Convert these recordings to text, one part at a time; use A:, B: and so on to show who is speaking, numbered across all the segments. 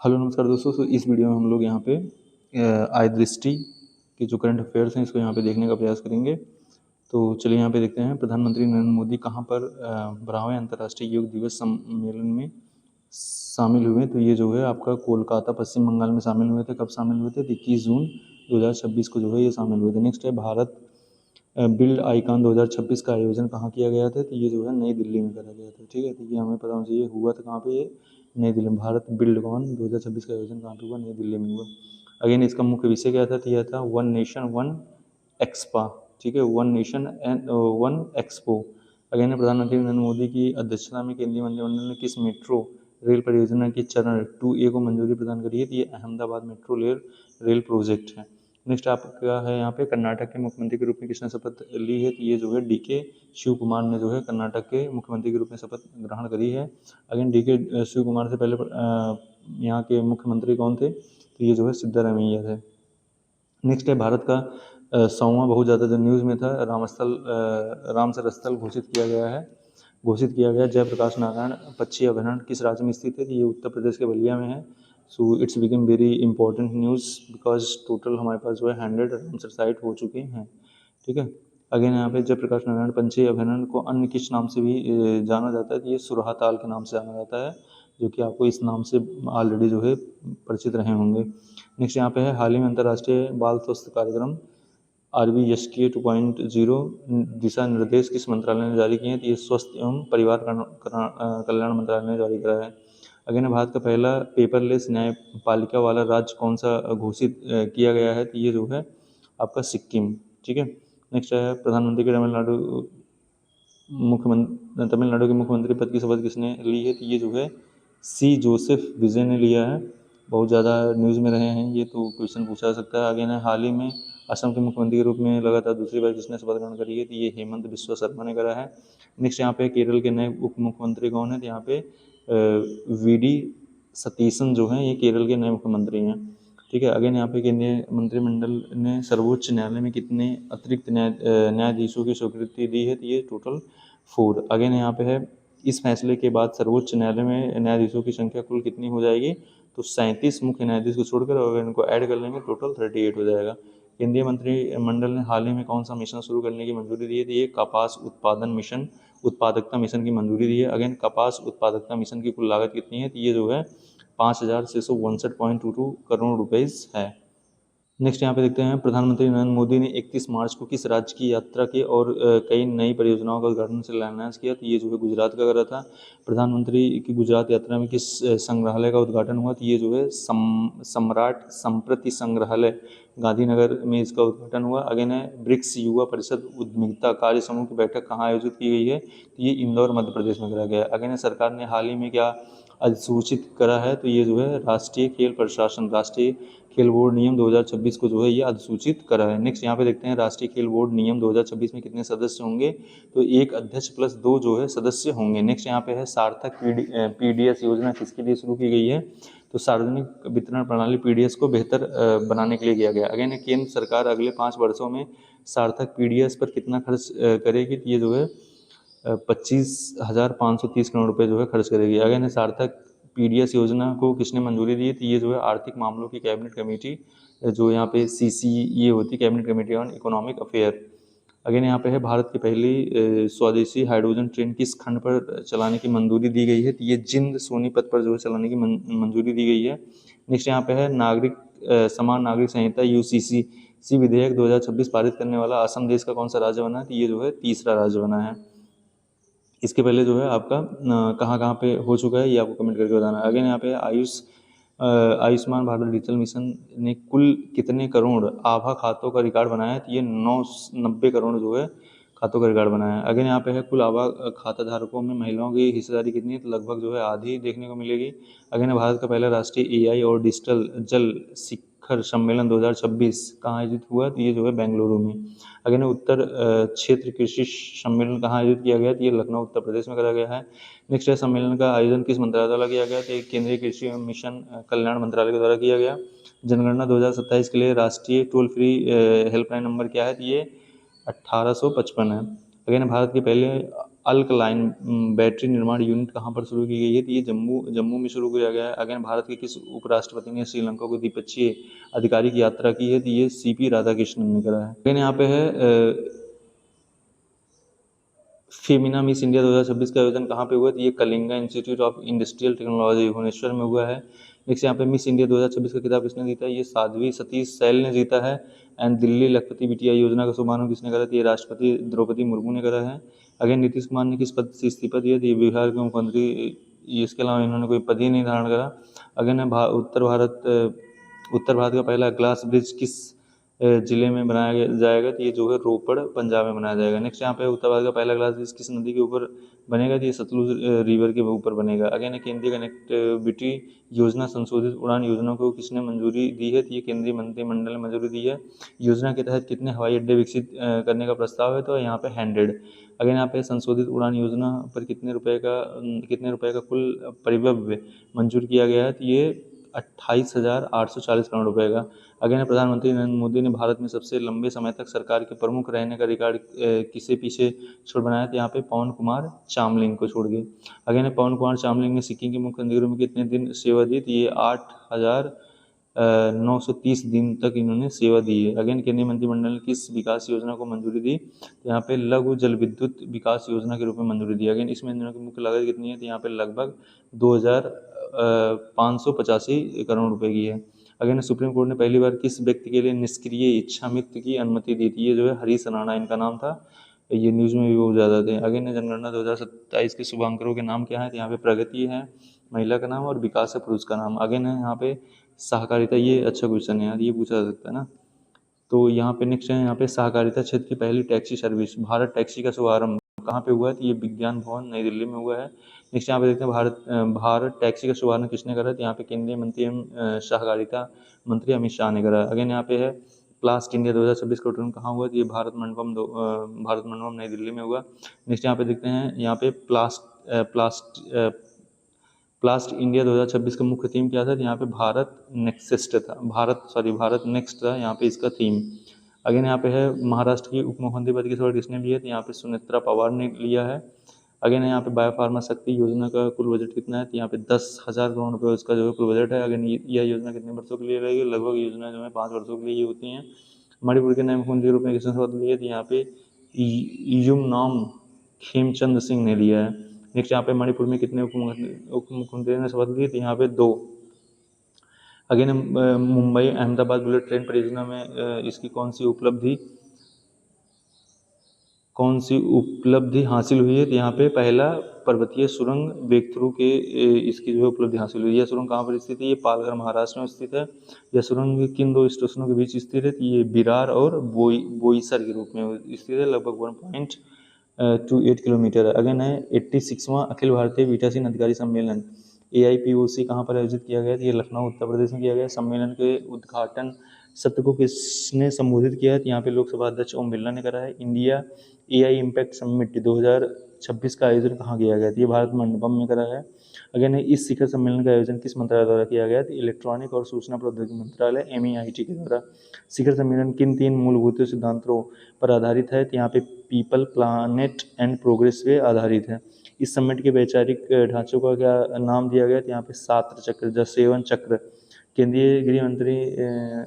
A: Hello नमस्कार दोस्तों। इस वीडियो में हम लोग यहाँ पे आय दृष्टि के जो करंट अफेयर्स हैं इसको यहाँ पे देखने का प्रयास करेंगे। तो चलिए यहाँ पे देखते हैं प्रधानमंत्री नरेंद्र मोदी कहाँ पर 12वें अंतर्राष्ट्रीय योग दिवस सम्मेलन में शामिल हुए। तो ये जो है आपका कोलकाता पश्चिम बंगाल में शामिल हुए थे। कब शामिल हुए थे? 21 जून 2026 को जो है ये शामिल हुए थे। नेक्स्ट है भारत बिल्ड आइकॉन 2026 का आयोजन कहाँ किया गया था? तो ये जो है नई दिल्ली में करा गया था। ठीक है, तो ये हमें पता होना चाहिए। हुआ था कहाँ पे? ये नई दिल्ली में। भारत बिल्ड कॉन 2026 का आयोजन कहाँ पे हुआ? नई दिल्ली में हुआ। अगेन इसका मुख्य विषय क्या था? तो यह था वन नेशन वन एक्सपा। ठीक है, one nation and one expo. Again प्रधानमंत्री नरेंद्र मोदी की अध्यक्षता में केंद्रीय मंत्रिमंडल ने किस मेट्रो रेल परियोजना के चरण 2A को मंजूरी प्रदान करी है? तो ये अहमदाबाद मेट्रो रेल प्रोजेक्ट है। नेक्स्ट आपका है यहाँ पे कर्नाटक के मुख्यमंत्री के रूप में किसने शपथ ली है? तो ये जो है DK शिव कुमार ने जो है कर्नाटक के मुख्यमंत्री के रूप में शपथ ग्रहण करी है। अगेन DK शिव कुमार से पहले यहाँ के मुख्यमंत्री कौन थे? तो ये जो है सिद्धारमैया थे। नेक्स्ट है भारत का 100वां बहुत ज़्यादा जो न्यूज़ में था रामसर स्थल घोषित किया गया। जयप्रकाश नारायण पक्षी अभयारण्य किस राज्य में स्थित है? तो ये उत्तर प्रदेश के बलिया में है। So it's become very important news because total हमारे पास जो है 100 रामसर साइट हो चुके हैं। ठीक है, अगेन यहाँ पे जयप्रकाश नारायण पंछी अभयारण्य को अन्य किस नाम से भी जाना जाता है? तो ये सुरहा ताल के नाम से जाना जाता है, जो कि आपको इस नाम से ऑलरेडी जो है परिचित रहे होंगे। नेक्स्ट यहाँ पे है हाल ही में अंतर्राष्ट्रीय बाल स्वास्थ्य कार्यक्रम RBSK 2.0 दिशा निर्देश किस मंत्रालय ने जारी किए हैं? तो ये स्वास्थ्य एवं परिवार कल्याण मंत्रालय ने जारी करा है। अगेन भारत का पहला पेपरलेस न्यायपालिका वाला राज्य कौन सा घोषित किया गया है? तो ये जो है आपका सिक्किम। ठीक है, नेक्स्ट है प्रधानमंत्री के तमिलनाडु के मुख्यमंत्री पद की शपथ किसने ली है? तो ये जो है C जोसेफ विजय ने लिया है। बहुत ज़्यादा न्यूज़ में रहे हैं ये, तो क्वेश्चन पूछा जा सकता है। अगेन हाल ही में असम के मुख्यमंत्री के रूप में लगातार दूसरी बार किसने शपथ ग्रहण करी है? तो ये हेमंत बिस्वा शर्मा ने करा है। नेक्स्ट यहाँ पे केरल के नए उप मुख्यमंत्री कौन है? तो यहाँ पे VD सतीशन जो हैं ये केरल के नए मुख्यमंत्री हैं। ठीक है, अगेन यहाँ पे केंद्रीय मंत्रिमंडल ने सर्वोच्च न्यायालय में कितने अतिरिक्त न्यायाधीशों की स्वीकृति दी है? तो ये टोटल 4। अगेन यहाँ पे है इस फैसले के बाद सर्वोच्च न्यायालय में न्यायाधीशों की संख्या कुल कितनी हो जाएगी? तो 37 मुख्य न्यायाधीश को छोड़कर अगर इनको ऐड कर लेंगे टोटल 38 हो जाएगा। केंद्रीय मंत्रिमंडल ने हाल ही में कौन सा मिशन शुरू करने की मंजूरी दी है? तो ये कपास उत्पादकता मिशन की मंजूरी दी है। अगेन कपास उत्पादकता मिशन की कुल लागत कितनी है? तो ये जो है 5,659.22 करोड़ रुपए है। नेक्स्ट यहाँ पे देखते हैं प्रधानमंत्री नरेंद्र मोदी ने 31 मार्च को किस राज्य की यात्रा की और कई नई परियोजनाओं का उद्घाटन शिलान्यास किया? तो ये जो है गुजरात का करा था। प्रधानमंत्री की गुजरात यात्रा में किस संग्रहालय का उद्घाटन हुआ? तो ये जो है सम्राट संप्रति संग्रहालय गांधीनगर में इसका उद्घाटन हुआ। अगेन है ब्रिक्स युवा परिषद उद्यमिता कार्य समूह की बैठक कहाँ आयोजित की गई है? तो ये इंदौर मध्य प्रदेश में करा गया है। अगेन सरकार ने हाल ही में क्या अधिसूचित करा है? तो ये जो है राष्ट्रीय खेल बोर्ड नियम 2026 को जो है ये अधिसूचित करा है। नेक्स्ट यहाँ पे देखते हैं राष्ट्रीय खेल बोर्ड नियम 2026 में कितने सदस्य होंगे? तो एक अध्यक्ष प्लस 2 जो है सदस्य होंगे। नेक्स्ट यहाँ पे है सार्थक PDS योजना किसके लिए शुरू की गई है? तो सार्वजनिक वितरण प्रणाली PDS को बेहतर बनाने के लिए किया गया। अगेन केंद्र सरकार अगले 5 वर्षों में सार्थक PDS पर कितना खर्च करेगी? तो ये जो है 25,530 करोड़ रुपए जो है खर्च करेगी। अगेन सार्थक PDS योजना को किसने मंजूरी दी? तो ये जो है आर्थिक मामलों की कैबिनेट कमेटी जो यहाँ पे CCE होती है, cabinet committee on economic affair. Again यहाँ पे है भारत की पहली स्वदेशी हाइड्रोजन ट्रेन किस खंड पर चलाने की मंजूरी दी गई है? तो ये जिंद सोनीपत पर जो है चलाने की मंजूरी दी गई है। नेक्स्ट यहाँ पे है समान नागरिक संहिता UCC विधेयक 2026 पारित करने वाला असम देश का कौन सा राज्य बना है? तो ये जो है तीसरा राज्य बना है। इसके पहले जो है आपका कहाँ कहाँ पे हो चुका है ये आपको कमेंट करके बताना है। अगेन यहाँ पे आयुष्मान भारत डिजिटल मिशन ने कुल कितने करोड़ आभा खातों का रिकॉर्ड बनाया है? तो ये 990 करोड़ जो है खातों का रिकॉर्ड बनाया है। अगेन यहाँ पे है कुल आभा खाता धारकों में महिलाओं की हिस्सेदारी कितनी है? तो लगभग जो है आधी देखने को मिलेगी। अगेन भारत का पहला राष्ट्रीय AI और डिजिटल जल शिखर सम्मेलन 2026 कहाँ आयोजित हुआ? तो ये जो है बेंगलुरु में। अगेन उत्तर क्षेत्र कृषि सम्मेलन कहाँ आयोजित किया गया? तो ये लखनऊ उत्तर प्रदेश में करा गया है। नेक्स्ट है सम्मेलन का आयोजन किस मंत्रालय द्वारा किया गया? तो केंद्रीय कृषि एवं मिशन कल्याण मंत्रालय के द्वारा किया गया। जनगणना 2027 के लिए राष्ट्रीय टोल फ्री हेल्पलाइन नंबर क्या है? तो ये 1855 है। अगेन भारत के पहले अल्कलाइन बैटरी निर्माण यूनिट कहाँ पर शुरू की गई है? तो ये जम्मू में शुरू किया गया है। अगेन भारत के किस उपराष्ट्रपति ने श्रीलंका को द्विपक्षीय आधिकारिक यात्रा की है? तो ये सीपी राधाकृष्णन ने करा है। अगेन यहाँ पे है फेमिना मिस इंडिया 2026 का आयोजन कहाँ पे हुआ? तो ये Kalinga Institute of Industrial Technology Bhubaneswar में हुआ है। नेक्स्ट यहाँ पे मिस इंडिया 2026 का खिताब किसने जीता है? ये साध्वी सतीश सैल ने जीता है। एंड दिल्ली लखपति बिटिया योजना का शुभारंभ किसने करा? ये राष्ट्रपति द्रौपदी मुर्मू ने करा है। अगेन नीतीश कुमार ने किस पद से इस्तीफा दिया? ये बिहार के मुख्यमंत्री, इसके अलावा इन्होंने कोई पद ही नहीं धारण करा। अगेन उत्तर भारत का पहला ग्लास ब्रिज किस जिले में बनाया जाएगा? तो ये जो है रोपड़ पंजाब में बनाया जाएगा। नेक्स्ट यहाँ पे उत्तर भारत का पहला ग्लास ब्रिज किस नदी के ऊपर बनेगा? तो ये सतलुज रिवर के ऊपर बनेगा। अगेन केंद्रीय कनेक्टिविटी योजना संशोधित उड़ान योजना को किसने मंजूरी दी है? तो ये केंद्रीय मंत्रिमंडल ने मंजूरी दी है। योजना के तहत कितने हवाई अड्डे विकसित करने का प्रस्ताव है? तो यहाँ पे 100। अगेन यहाँ पे संशोधित उड़ान योजना पर कितने रुपए का कुल परिव्यय मंजूर किया गया है? तो ये 28,840 करोड़ रुपए का। अगेन प्रधानमंत्री नरेंद्र मोदी ने भारत में सबसे लंबे समय तक सरकार के प्रमुख रहने का रिकॉर्ड किसे पीछे छोड़ बनाया? तो यहाँ पे पवन कुमार चामलिंग को छोड़ के। अगेन पवन कुमार चामलिंग ने सिक्किम के मुख्य मंदिरों में कितने दिन सेवा दी? तो ये 8,930 दिन तक इन्होंने सेवा दी है। अगेन केंद्रीय मंत्रिमंडल ने किस विकास योजना को मंजूरी दी? तो यहाँ पे लघु जल विद्युत विकास योजना के रूप में मंजूरी दी। अगेन इसमें इन की मुख्य लागत कितनी है? तो यहाँ पे लगभग 2,585 करोड़ रुपए की है। अगेन सुप्रीम कोर्ट ने पहली बार किस व्यक्ति के लिए निष्क्रिय इच्छा मृत्यु की अनुमति दी थी? ये जो है हरीश राणा इनका नाम था। ये न्यूज़ में भी बहुत ज़्यादा थे। अगेन जनगणना 2027 के शुभांकरों के नाम क्या है? तो यहाँ पे प्रगति है महिला का नाम और विकास है पुरुष का नाम। अगेन है यहाँ पे सहकारिता, ये अच्छा क्वेश्चन है यार, ये पूछा जा सकता है ना। तो यहाँ पे नेक्स्ट है यहाँ पे सहकारिता क्षेत्र की पहली टैक्सी सर्विस भारत टैक्सी का शुभारंभ कहाँ पे हुआ है? तो ये विज्ञान भवन नई दिल्ली में हुआ है। नेक्स्ट यहाँ पे देखते हैं भारत टैक्सी का शुभारंभ किसने करा? तो यहाँ पे केंद्रीय मंत्री एवं सहकारिता मंत्री अमित शाह ने करा। अगेन यहाँ पे है प्लास्ट इंडिया 2026 का उद्घाटन कहाँ हुआ? तो ये भारत मंडपम नई दिल्ली में हुआ। नेक्स्ट यहाँ पे देखते हैं यहाँ पे प्लास्ट इंडिया 2026 का मुख्य थीम क्या था? तो यहाँ पे भारत नेक्स्ट था यहाँ पे इसका थीम। अगेन यहाँ पे है महाराष्ट्र की उप मुख्यमंत्री पद की शपथ किसने ली है? तो यहाँ पे सुनेत्रा पवार ने लिया है। अगेन यहाँ पे बायोफार्मा शक्ति योजना का कुल बजट कितना है? तो यहाँ पे 10,000 करोड़ रुपये उसका जो है कुल बजट है। अगेन यह योजना कितने वर्षों के लिए रहेगी? लगभग योजना जो है 5 वर्षों के लिए होती हैं। मणिपुर के नए मुख्यमंत्री के रूप में किसने शपथ ली है? तो यहाँ पे युमनाम खेमचंद सिंह ने लिया है। नेक्स्ट यहाँ पे मणिपुर में कितने उप मुख्यमंत्री ने शपथ ली? तो यहाँ पे 2। Again Mumbai Ahmedabad bullet train परियोजना में इसकी कौन सी उपलब्धि हासिल हुई है? तो यहाँ पे पहला पर्वतीय सुरंग ब्रेक थ्रू के इसकी जो है उपलब्धि हासिल हुई है। यह सुरंग कहाँ पर स्थित है? ये पालघर महाराष्ट्र में स्थित है। यह सुरंग किन 2 स्टेशनों के बीच स्थित है? ये विरार और बोईसर के रूप में स्थित है। लगभग 1.28 किलोमीटर है। अगेन है 86वां अखिल भारतीय पीठासीन अधिकारी सम्मेलन AIPOC कहाँ पर आयोजित किया गया? ये लखनऊ उत्तर प्रदेश में किया गया। सम्मेलन के उद्घाटन सत्र को किसने संबोधित किया है? यहाँ पे लोकसभा अध्यक्ष ओम बिरला ने करा है। इंडिया AI इम्पैक्ट समिट 2026 का आयोजन कहाँ किया गया? ये भारत मंडपम में करा है। अगेन इस शिखर सम्मेलन का आयोजन किस मंत्रालय द्वारा किया गया? इलेक्ट्रॉनिक और सूचना प्रौद्योगिकी मंत्रालय MEIT के द्वारा। शिखर सम्मेलन किन 3 मूलभूत सिद्धांतों पर आधारित है? यहाँ पे पीपल, प्लानेट एंड प्रोग्रेस पे आधारित है। इस समिट के वैचारिक ढांचों का क्या नाम दिया गया? यहाँ पे 7 चक्र, द 7 चक्र। केंद्रीय गृह मंत्री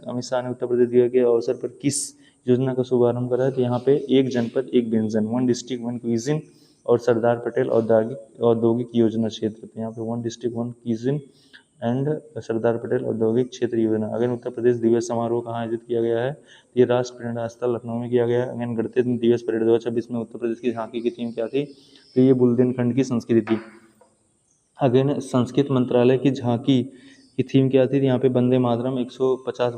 A: अमित शाह ने उत्तर प्रदेश के अवसर पर किस योजना का शुभारंभ करा है? तो यहाँ पे एक जनपद एक व्यंजन, 1 डिस्ट्रिक्ट 1 क्विजिन और सरदार पटेल औद्योगिक योजना क्षेत्र। तो यहाँ पे 1 district 1 cuisine and Sardar Patel औद्योगिक क्षेत्र योजना। अगेन उत्तर प्रदेश दिवस समारोह कहाँ आयोजित किया गया है? ये राष्ट्र प्रेरणा स्थल लखनऊ में किया गया है। अगेन गणतंत्र दिवस परेड 2026 में उत्तर प्रदेश की झांकी की थीम क्या थी? तो ये बुंदेलखंड की संस्कृति। अगेन संस्कृत मंत्रालय की झांकी की थीम क्या थी? यहाँ पे वंदे मातरम 150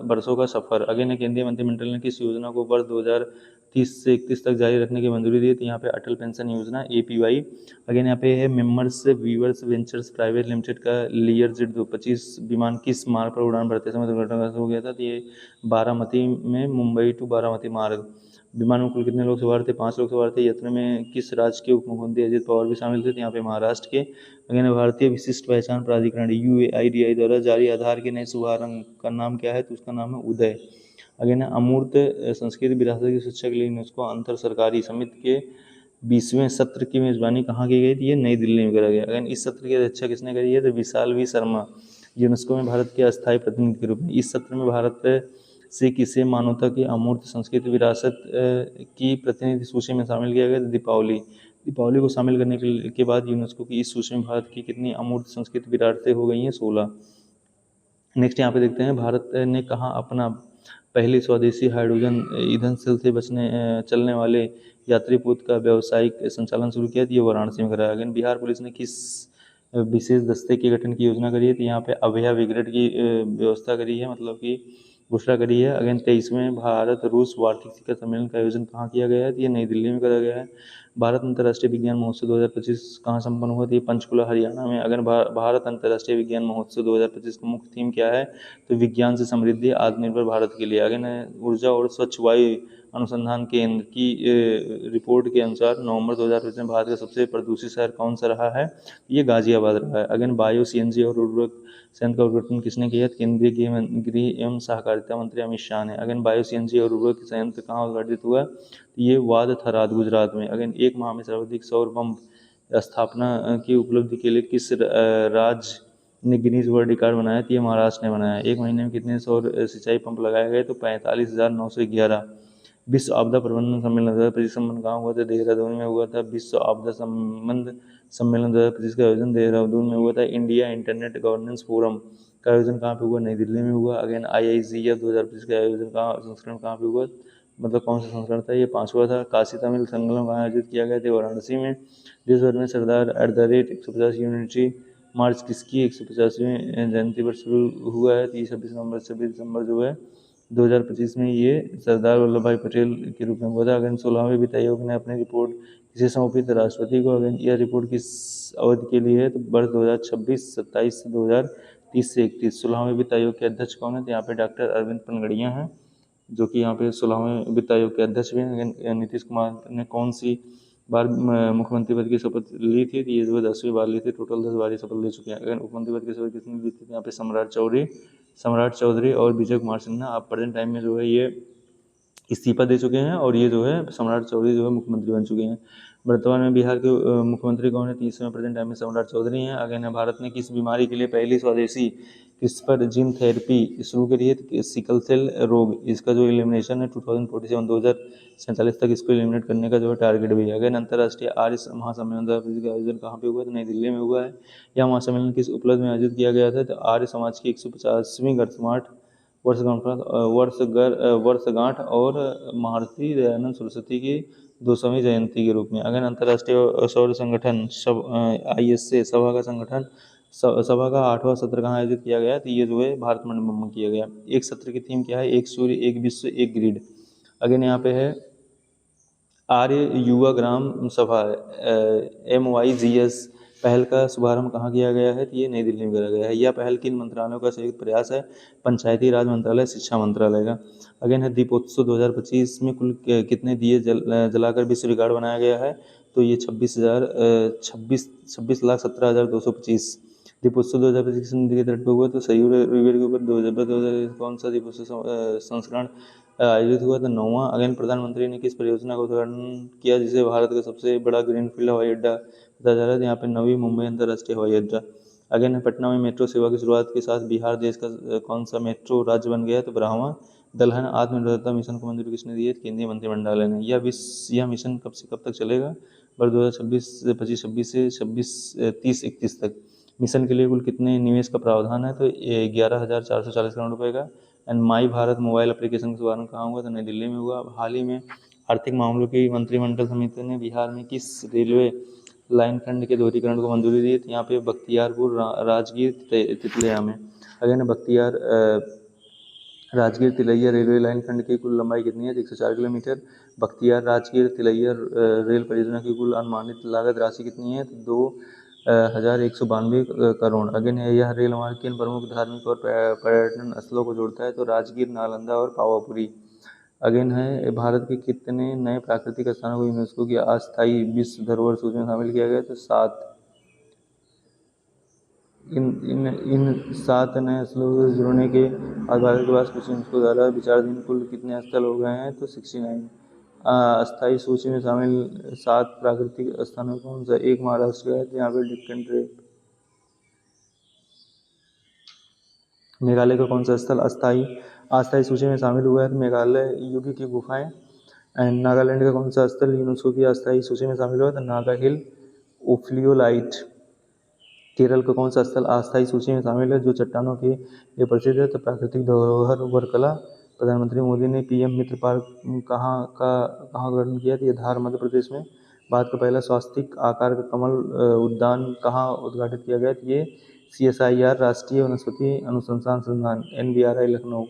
A: वर्षों का सफर। अगेन केंद्रीय मंत्रिमंडल ने किस योजना को वर्ष 2030 से 31 तक जारी रखने की मंजूरी दी? तो यहाँ पे अटल पेंशन योजना APY। अगेन यहाँ पे है मेमर्स वीवर्स वेंचर्स प्राइवेट लिमिटेड का Learjet 225 विमान किस मार्ग पर उड़ान भरते समय दुर्घटनाग्रस्त हो गया था? तो ये बारामती में, मुंबई टू बारामती मार्ग। विमान में कुल कितने लोग सवार थे? 5 लोग सवार थे। यात्रा में किस राज्य के उप मुख्यमंत्री अजित पवार भी शामिल थे? यहाँ पे महाराष्ट्र के। अगेन भारतीय विशिष्ट पहचान प्राधिकरण UAIDI द्वारा जारी आधार के नए शुभारंभ का नाम क्या है? तो उसका नाम है उदय। अगेन अमूर्त संस्कृति विरासत की शिक्षा के लिए यूनेस्को अंतर सरकारी समिति के 20वें सत्र की मेज़बानी कहाँ की गई थी? ये नई दिल्ली में करा गया। अगेन इस सत्र की अध्यक्षता किसने करी है? तो विशाल वी शर्मा, यूनेस्को में भारत के अस्थायी प्रतिनिधि के रूप में। इस सत्र में भारत से किसे मानवता की अमूर्त संस्कृति विरासत की प्रतिनिधि सूची में शामिल किया गया? दीपावली को शामिल करने के बाद यूनेस्को की इस सूची में भारत की कितनी अमूर्त संस्कृति विरासतें हो गई हैं? 16। नेक्स्ट यहाँ पे देखते हैं, भारत ने कहाँ अपना पहली स्वदेशी हाइड्रोजन ईंधन सेल से चलने वाले यात्री पोत का व्यावसायिक संचालन शुरू किया? तो ये वाराणसी में कराया गया। बिहार पुलिस ने किस विशेष दस्ते के गठन की योजना करी है? तो यहाँ पे अभया ब्रिगेड की व्यवस्था करी है, मतलब कि घोषणा करी है। अगेन 23वें भारत रूस वार्षिक शिखर सम्मेलन का आयोजन कहाँ किया गया है? तो ये नई दिल्ली में करा गया है। भारत अंतर्राष्ट्रीय विज्ञान महोत्सव 2025 कहाँ संपन्न हुआ? तो ये पंचकुला हरियाणा में। अगर भारत अंतर्राष्ट्रीय विज्ञान महोत्सव 2025 का मुख्य थीम क्या है? तो विज्ञान से समृद्धि आत्मनिर्भर भारत के लिए। अगर ऊर्जा और स्वच्छ वायु अनुसंधान केंद्र की रिपोर्ट के अनुसार नवंबर 2025 में भारत का सबसे प्रदूषित शहर कौन सा रहा है? ये गाजियाबाद रहा है। अगेन बायो सीएनजी और उर्वरक संयंत्र का उद्घाटन किसने किया? केंद्रीय गृह एवं सहकारिता मंत्री अमित शाह ने। अगेन बायो सीएनजी और उर्वरक संयंत्र कहाँ उद्घाटित हुआ? ये वाद थराद गुजरात में। अगेन एक माह में सर्वाधिक सौर पंप स्थापना की उपलब्धि के लिए किस राज्य ने गिनीज वर्ल्ड रिकॉर्ड बनाया? तो ये महाराष्ट्र ने बनाया। एक महीने में कितने सौर सिंचाई पंप लगाए गए? तो 45,911। विश्व आपदा प्रबंधन सम्मेलन 2025 सम्मेलन कहाँ हुआ था? देहरादून में हुआ था। विश्व आपदा संबंध सम्मेलन 2025 का आयोजन देहरादून में हुआ था। इंडिया इंटरनेट गवर्नेंस फोरम का आयोजन कहाँ पे हुआ? नई दिल्ली में हुआ। अगेन IICF 2025 का आयोजन संस्करण कहाँ पे हुआ? मतलब कौन सा संस्करण था? ये 5वां था। काशी तमिल संगम कहाँ आयोजित किया गया था? वाराणसी में। देश भर में सरदार @ 150 मार्च किसकी 150वीं जयंती पर शुरू हुआ है? 26 दिसंबर जो है 2025 में ये सरदार वल्लभ भाई पटेल के रूप में हुआ था। अगेन 16वें वित्त आयोग ने अपनी रिपोर्ट किसे सौंपी? राष्ट्रपति को। अगेन यह रिपोर्ट किस अवधि के लिए है? तो वर्ष 2026, 27 से 2030 से 31। 16वें वित्त आयोग के अध्यक्ष कौन है? तो यहाँ पे डॉक्टर अरविंद पनगड़िया हैं, जो कि यहाँ पे 16वें वित्त आयोग के अध्यक्ष भी हैं। नीतीश कुमार ने कौन सी बार मुख्यमंत्री पद की शपथ ली थी? तो ये जो 10वीं बार ली थी। टोटल 10 बार शपथ ले चुके हैं। अगर मुख्यमंत्री पद की शपथ किसने ली थी? यहाँ पे सम्राट चौधरी और विजय कुमार सिन्हा। आप प्रेजेंट टाइम में जो है ये इस्तीफा दे चुके हैं, और ये जो है सम्राट चौधरी जो है मुख्यमंत्री बन चुके हैं। वर्तमान में बिहार के मुख्यमंत्री कौन है? 30वें प्रेजेंट टाइम में सम्राट चौधरी हैं। अगेन भारत ने किस बीमारी के लिए पहली स्वदेशी क्रिस्पर जीन थेरेपी शुरू करी है? सिकल सेल रोग। इसका जो एलिमिनेशन है 2047 तक इसको एलिमिनेट करने का जो है टारगेट भी है। अगेन अंतर्राष्ट्रीय आर्य महासम्मेलन का आयोजन कहाँ पे हुआ? तो नई दिल्ली में हुआ है। यह महासम्मेलन किस उपलक्ष्य में आयोजित किया गया था? तो आर्य समाज की 150वीं वर्षगांठ और महर्षि दयानंद सरस्वती की 200वीं जयंती के रूप में। अगेन अंतर्राष्ट्रीय सौर संगठन ISA सभा का 8वां सत्र कहाँ आयोजित किया गया? तो ये जो है भारत मंडपम में किया गया। एक सत्र की थीम क्या है? एक सूर्य, एक विश्व, एक ग्रिड। अगेन यहाँ पे है आर्य युवा ग्राम सभा MYGS पहल का शुभारंभ कहाँ किया गया है? तो ये नई दिल्ली में किया गया है। यह पहल किन मंत्रालयों का संयुक्त प्रयास है? पंचायती राज मंत्रालय, शिक्षा मंत्रालय का। अगेन है दीपोत्सव 2025 में कुल कितने दिए जलाकर विश्व रिकॉर्ड बनाया गया है? तो ये 26,17,225। दीपोत्सव 2025 किस नदी के तट पर हुआ? तो सयूर रिवर के ऊपर 2000 कौन सा दीपोत्सव संस्करण आयोजित हुआ था? 9वां। अगेन प्रधानमंत्री ने किस परियोजना का उद्घाटन किया जिसे भारत का सबसे बड़ा ग्रीनफील्ड हवाई अड्डा बताया जा रहा है? यहाँ पे नवी मुंबई अंतर्राष्ट्रीय हवाई अड्डा। अगेन पटना में मेट्रो सेवा की शुरुआत के साथ बिहार देश का कौन सा मेट्रो राज्य बन गया? तो 12वां। दलहन आत्मनिर्भरता मिशन को मंजूरी किसने दी है? केंद्रीय मंत्रिमंडल ने। यह मिशन कब से कब तक चलेगा? वर्ष 2026 से 30-31 तक। मिशन के लिए कुल कितने निवेश का प्रावधान है? तो 11,440 करोड़ रुपए का। And my Bharat mobile application का शुभारंभ कहाँ हुआ? तो नई दिल्ली में हुआ। हाल ही में आर्थिक मामलों की मंत्रिमंडल समिति ने बिहार में किस रेलवे लाइन खंड के दोहरीकरण को मंजूरी दी? तो यहाँ पे बख्तियारपुर राजगीर तितलिया में। Again Rajgir Tilaiya railway line खंड की कुल लंबाई कितनी है? 104 किलोमीटर। बख्तियार राजगीर तिलैया रेल परियोजना की कुल अनुमानित लागत राशि कितनी है? तो 2,192 करोड़। अगेन यह रेल मार्ग किन प्रमुख धार्मिक और पर्यटन स्थलों को जोड़ता है? तो राजगीर, नालंदा और पावापुरी। अगेन है भारत के कितने नए प्राकृतिक स्थानों को यूनेस्को की अस्थायी विश्व धरोहर सूची में शामिल किया गया? तो 7। इन 7 नए स्थलों से जुड़ने के बाद भारत के पास कुछ यूनेस्को द्वारा विचाराधीन कुल कितने स्थल हो गए हैं? तो 69। अस्थायी सूची में शामिल 7 प्राकृतिक स्थानों कौन सा? एक महाराष्ट्र का है, तो यहाँ पे डेक्कन ट्रेप। मेघालय का कौन सा स्थल अस्थायी सूची में शामिल हुआ है? तो मेघालय युगी की गुफाएं। एंड नागालैंड का कौन सा स्थल यूनेस्को की अस्थायी सूची में शामिल हुआ है? तो नागा हिल ओफ्लियोलाइट। केरल का कौन सा स्थल अस्थायी सूची में शामिल है जो चट्टानों के लिए प्रसिद्ध है? तो प्राकृतिक धरोहर वर्कला। प्रधानमंत्री मोदी ने पीएम मित्र पार्क कहाँ उद्घाटन किया? तो ये धार मध्य प्रदेश में। भारत का पहला स्वास्तिक आकार का कमल उद्यान कहाँ उद्घाटित किया गया? तो ये CSIR राष्ट्रीय वनस्पति अनुसंधान संस्थान NVRI लखनऊ।